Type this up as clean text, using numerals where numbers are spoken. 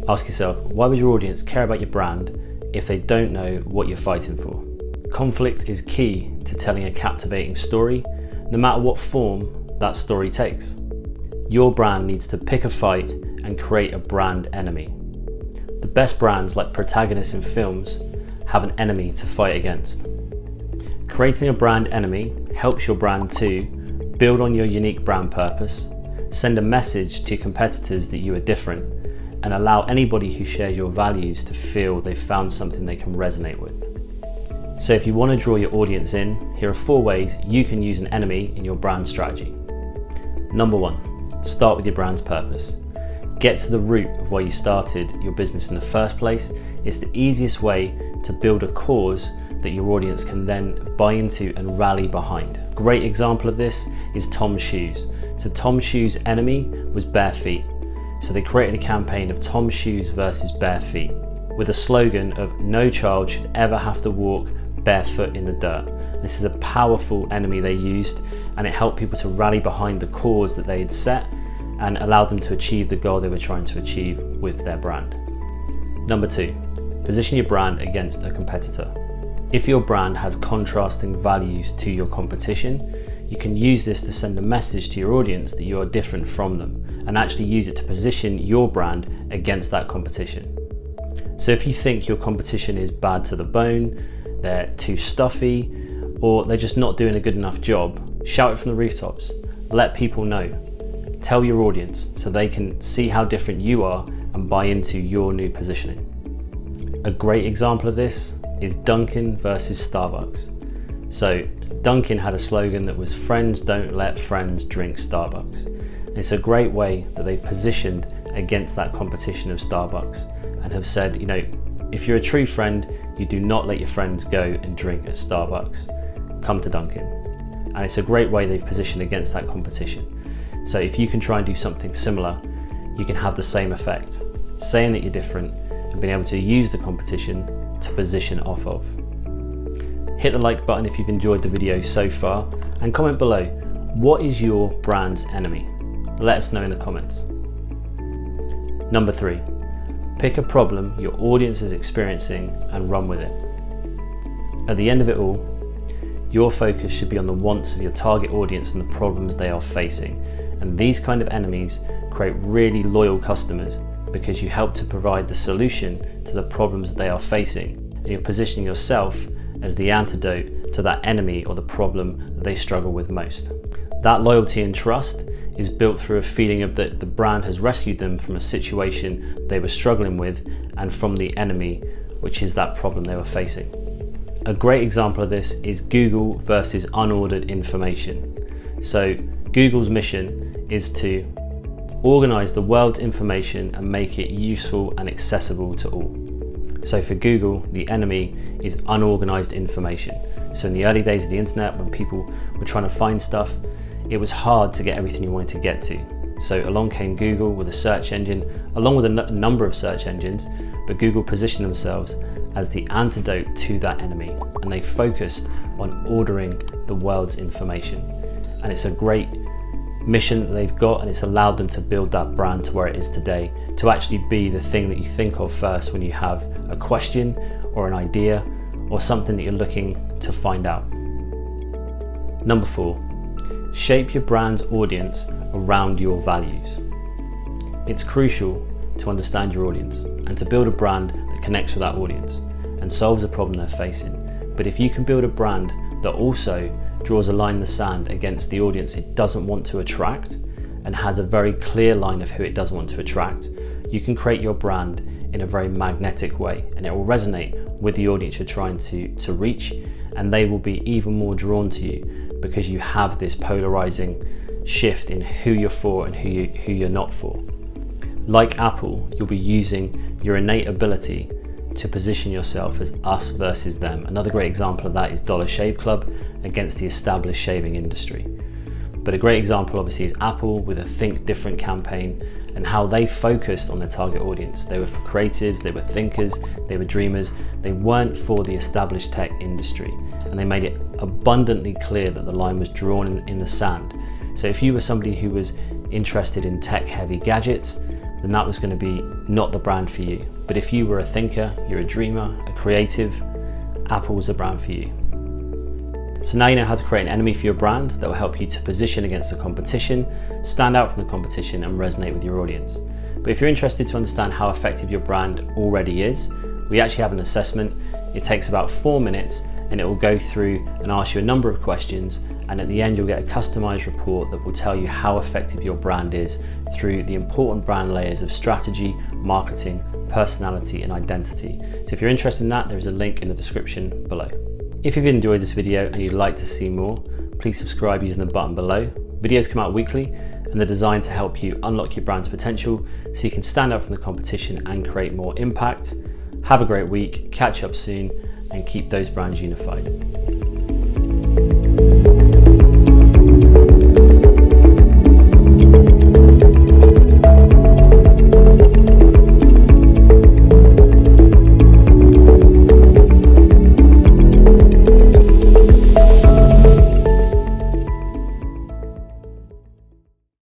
Ask yourself, why would your audience care about your brand if they don't know what you're fighting for? Conflict is key to telling a captivating story, no matter what form that story takes. Your brand needs to pick a fight and create a brand enemy. The best brands, like protagonists in films, have an enemy to fight against. Creating a brand enemy helps your brand to build on your unique brand purpose, send a message to your competitors that you are different, and allow anybody who shares your values to feel they've found something they can resonate with. So if you want to draw your audience in, here are 4 ways you can use an enemy in your brand strategy. Number 1, start with your brand's purpose. Get to the root of why you started your business in the first place. It's the easiest way to build a cause that your audience can then buy into and rally behind. Great example of this is Tom's shoes. So Tom's shoes' enemy was bare feet. So they created a campaign of Tom's shoes versus bare feet, with a slogan of no child should ever have to walk barefoot in the dirt. This is a powerful enemy they used, and it helped people to rally behind the cause that they had set and allowed them to achieve the goal they were trying to achieve with their brand. Number 2, position your brand against a competitor. If your brand has contrasting values to your competition, you can use this to send a message to your audience that you are different from them, and actually use it to position your brand against that competition. So if you think your competition is bad to the bone, they're too stuffy, or they're just not doing a good enough job, shout it from the rooftops. Let people know. Tell your audience so they can see how different you are and buy into your new positioning. A great example of this is Dunkin' versus Starbucks. So Dunkin' had a slogan that was "Friends don't let friends drink Starbucks." And it's a great way that they've positioned against that competition of Starbucks and have said, you know, if you're a true friend, you do not let your friends go and drink at Starbucks. Come to Dunkin'. And it's a great way they've positioned against that competition. So if you can try and do something similar, you can have the same effect, saying that you're different and being able to use the competition to position off of. Hit the like button if you've enjoyed the video so far, and comment below, what is your brand's enemy? Let us know in the comments. Number 3, pick a problem your audience is experiencing and run with it. At the end of it all, your focus should be on the wants of your target audience and the problems they are facing. And these kind of enemies create really loyal customers because you help to provide the solution to the problems that they are facing, and you're positioning yourself as the antidote to that enemy or the problem that they struggle with most. That loyalty and trust is built through a feeling of that the brand has rescued them from a situation they were struggling with and from the enemy, which is that problem they were facing. A great example of this is Google versus unordered information. So Google's mission is to organize the world's information and make it useful and accessible to all. So for Google, the enemy is unorganized information. So in the early days of the internet, when people were trying to find stuff, it was hard to get everything you wanted to get to. So along came Google with a search engine, along with a number of search engines, but Google positioned themselves as the antidote to that enemy, and they focused on ordering the world's information. And it's a great mission that they've got, and it's allowed them to build that brand to where it is today, to actually be the thing that you think of first when you have a question or an idea or something that you're looking to find out. Number 4, shape your brand's audience around your values. It's crucial to understand your audience and to build a brand that connects with that audience and solves a problem they're facing. But if you can build a brand that also draws a line in the sand against the audience it doesn't want to attract and has a very clear line of who it doesn't want to attract, you can create your brand in a very magnetic way, and it will resonate with the audience you're trying to reach, and they will be even more drawn to you because you have this polarizing shift in who you're for and who you're not for. Like Apple, you'll be using your innate ability to position yourself as us versus them. Another great example of that is Dollar Shave Club against the established shaving industry. But a great example obviously is Apple with a Think Different campaign and how they focused on their target audience. They were for creatives, they were thinkers, they were dreamers. They weren't for the established tech industry, and they made it abundantly clear that the line was drawn in the sand. So if you were somebody who was interested in tech heavy gadgets, then that was going to be not the brand for you. But if you were a thinker, you're a dreamer, a creative, Apple was a brand for you. So now you know how to create an enemy for your brand that will help you to position against the competition, stand out from the competition, and resonate with your audience. But if you're interested to understand how effective your brand already is, we actually have an assessment. It takes about 4 minutes and it will go through and ask you a number of questions, and at the end you'll get a customized report that will tell you how effective your brand is through the important brand layers of strategy, marketing, personality, and identity. So if you're interested in that, there's a link in the description below. If you've enjoyed this video and you'd like to see more, please subscribe using the button below. Videos come out weekly and they're designed to help you unlock your brand's potential so you can stand out from the competition and create more impact. Have a great week, catch up soon, and keep those brands unified.